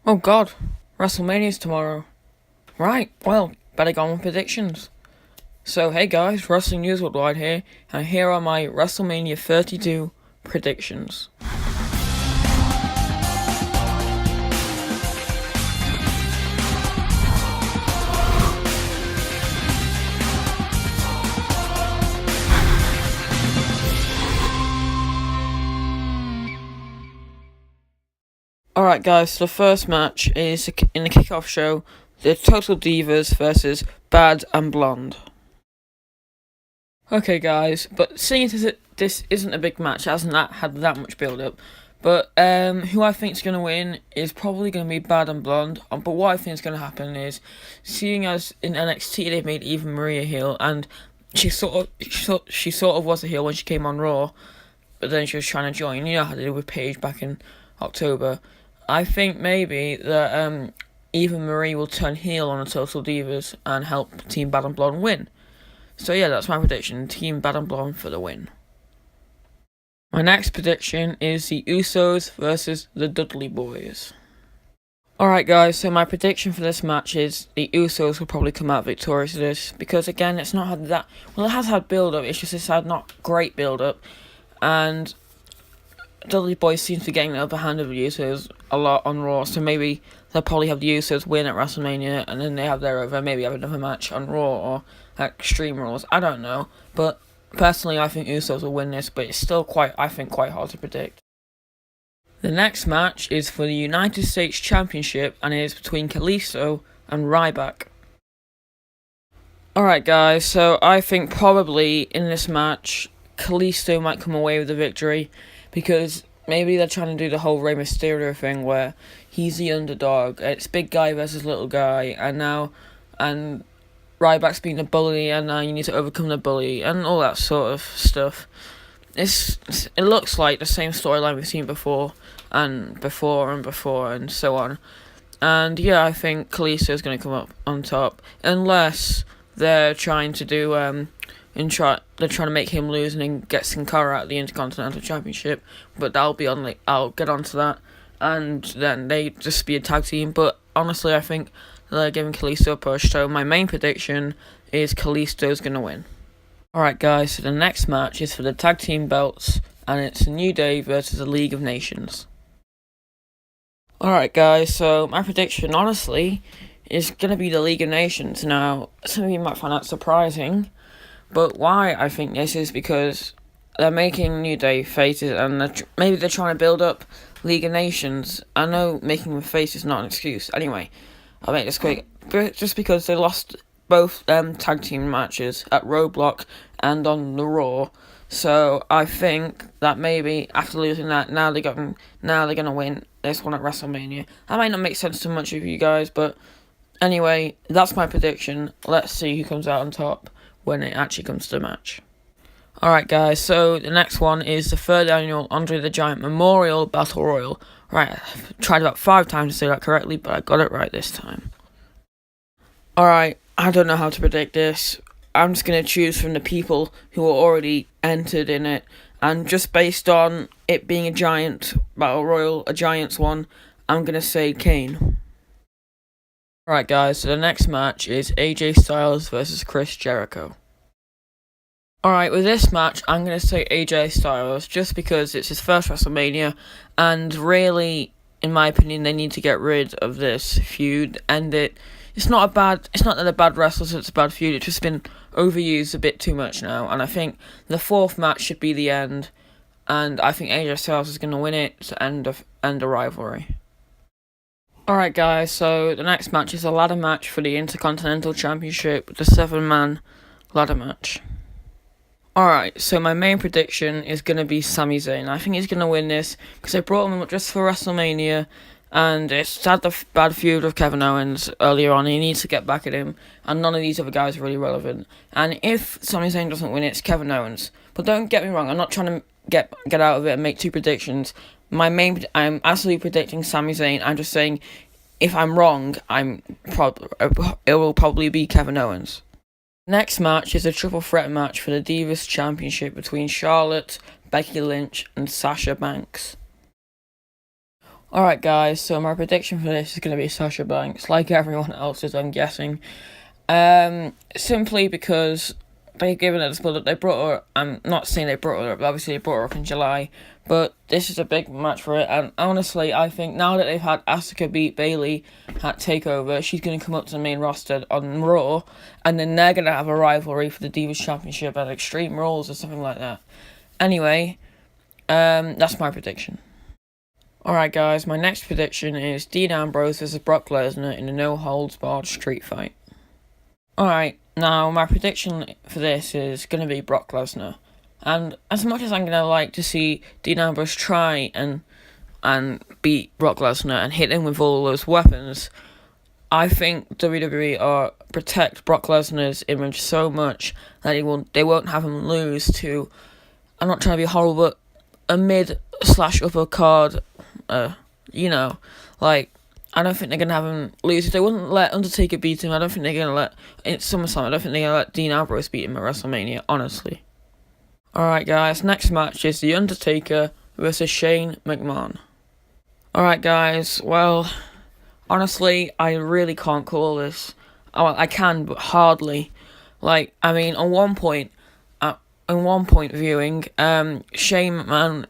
Oh god, WrestleMania's tomorrow. Right, well, better go on with predictions. So hey guys, Wrestling News Worldwide here, and here are my WrestleMania 32 predictions. Alright guys, so the first match is in the kickoff show, the Total Divas versus Bad and Blonde. Okay guys, but seeing as this isn't a big match, it hasn't had that much build up, but who I think is going to win is probably going to be Bad and Blonde. But what I think is going to happen is, seeing as in NXT they've made Eva Marie a heel, and she sort of was a heel when she came on Raw, but then she was trying to join. You know how they did with Paige back in October. I think maybe that Eva Marie will turn heel on the Total Divas and help Team Bad and Blonde win. So yeah, that's my prediction. Team Bad and Blonde for the win. My next prediction is the Usos versus the Dudley Boyz. Alright guys, so my prediction for this match is the Usos will probably come out victorious of this, because again, it's not had that, well, it has had build-up, it's just it's had not great build-up, and Dudley Boyz seems to be getting the upper hand of the Usos a lot on Raw, so maybe they'll probably have the Usos win at WrestleMania, and then they have maybe have another match on Raw or at Extreme Rules. I don't know, but personally I think Usos will win this, but it's still quite hard to predict. The next match is for the United States Championship, and it is between Kalisto and Ryback. Alright guys, so I think probably in this match, Kalisto might come away with the victory, because maybe they're trying to do the whole Rey Mysterio thing where he's the underdog, it's big guy versus little guy, and Ryback's being a bully, and now you need to overcome the bully, and all that sort of stuff. It looks like the same storyline we've seen before, and so on. And yeah, I think Kalisto's going to come up on top, unless they're trying to do they're trying to make him lose and then get Sin Cara out of the Intercontinental Championship, but I'll get onto that, and then they just be a tag team. But honestly, I think they're giving Kalisto a push, so my main prediction is Kalisto's gonna win. Alright guys, so the next match is for the tag team belts, and it's a New Day versus the League of Nations. Alright guys, so my prediction, honestly, is gonna be the League of Nations. Now, some of you might find that surprising, but why I think this is because they're making New Day faces, and maybe they're trying to build up League of Nations. I know making them face is not an excuse. Anyway, I'll make this quick. Just because they lost both tag team matches at Roadblock and on the Raw, so I think that maybe after losing that, now they're gonna win this one at WrestleMania. That might not make sense to much of you guys, but anyway, that's my prediction. Let's see who comes out on top when it actually comes to the match. Alright guys, so the next one is the third annual Andre the Giant Memorial Battle Royal. Right, I've tried about 5 times to say that correctly, but I got it right this time. Alright, I don't know how to predict this. I'm just going to choose from the people who are already entered in it, and just based on it being a giant battle royal, a giants one, I'm going to say Kane. Alright guys, so the next match is AJ Styles versus Chris Jericho. Alright, with this match, I'm going to say AJ Styles, just because it's his first WrestleMania, and really, in my opinion, they need to get rid of this feud, end it. It's not that they're bad wrestlers, it's a bad feud, it's just been overused a bit too much now, and I think the 4th match should be the end, and I think AJ Styles is going to win it to end a rivalry. Alright guys, so the next match is a ladder match for the Intercontinental Championship, the 7-man ladder match. Alright, so my main prediction is going to be Sami Zayn. I think he's going to win this, because they brought him up just for WrestleMania, and it's had the bad feud with Kevin Owens earlier on, and he needs to get back at him, and none of these other guys are really relevant. And if Sami Zayn doesn't win it, it's Kevin Owens. But don't get me wrong, I'm not trying to get out of it and make 2 predictions. I'm absolutely predicting Sami Zayn. I'm just saying, if I'm wrong, it will probably be Kevin Owens. Next match is a triple threat match for the Divas Championship between Charlotte, Becky Lynch, and Sasha Banks. Alright guys, so my prediction for this is going to be Sasha Banks, like everyone else's, I'm guessing. Simply because they've given her this bullet. They brought her, I'm not saying they brought her up, obviously they brought her up in July, but this is a big match for it, and honestly, I think now that they've had Asuka beat Bayley at TakeOver, she's going to come up to the main roster on Raw, and then they're going to have a rivalry for the Divas Championship at Extreme Rules or something like that. Anyway, that's my prediction. Alright guys, my next prediction is Dean Ambrose vs Brock Lesnar in a no-holds-barred street fight. Alright, now my prediction for this is going to be Brock Lesnar. And as much as I'm going to like to see Dean Ambrose try and beat Brock Lesnar and hit him with all those weapons, I think WWE are protect Brock Lesnar's image so much that they won't have him lose to, I'm not trying to be horrible, but a mid/upper card. I don't think they're going to have him lose. If they wouldn't let Undertaker beat him, I don't think they're going to let, in SummerSlam, I don't think they're going to let Dean Ambrose beat him at WrestleMania, honestly. Alright guys, next match is The Undertaker versus Shane McMahon. Alright guys, well, honestly, I really can't call this. Well, I can, but hardly. On one point viewing, Shane McMahon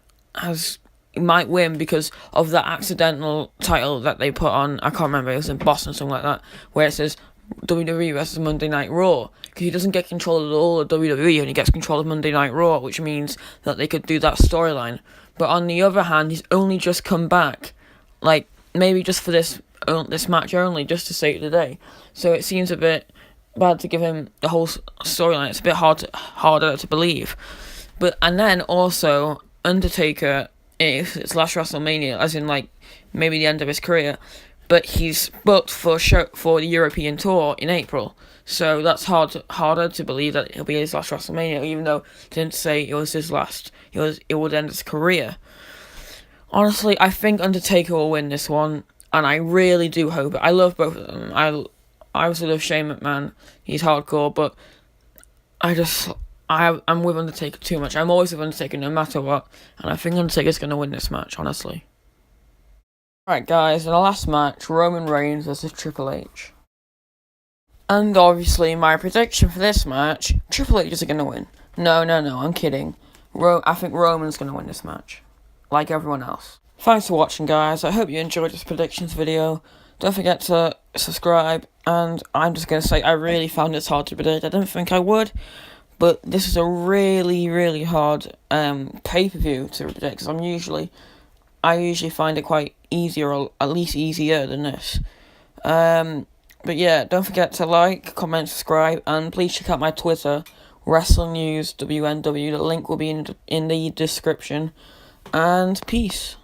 he might win because of that accidental title that they put on, I can't remember, it was in Boston or something like that, where it says WWE versus Monday Night Raw, because he doesn't get control of all of WWE and he gets control of Monday Night Raw, which means that they could do that storyline. But on the other hand, he's only just come back, maybe just for this match only, just to save the day. So it seems a bit bad to give him the whole storyline. It's a bit harder to believe. And then also, Undertaker, if it's last WrestleMania, as in maybe the end of his career, but he's booked for the European tour in April, so that's harder to believe that it'll be his last WrestleMania, even though it didn't say it was his last. It would end his career. Honestly, I think Undertaker will win this one, and I really do hope it. I love both of them. I also love Shane McMahon. He's hardcore, but I'm with Undertaker too much. I'm always with Undertaker no matter what, and I think Undertaker's going to win this match, honestly. Alright guys, in the last match, Roman Reigns versus Triple H. And obviously, my prediction for this match, Triple H isn't going to win. No, I'm kidding. I think Roman's going to win this match, like everyone else. Thanks for watching guys, I hope you enjoyed this predictions video. Don't forget to subscribe, and I'm just going to say, I really found this hard to predict. I didn't think I would. But this is a really, really hard pay-per-view to predict, because I usually find it quite easier, or at least easier than this. But yeah, don't forget to like, comment, subscribe, and please check out my Twitter, Wrestling News WNW. The link will be in the description. And peace.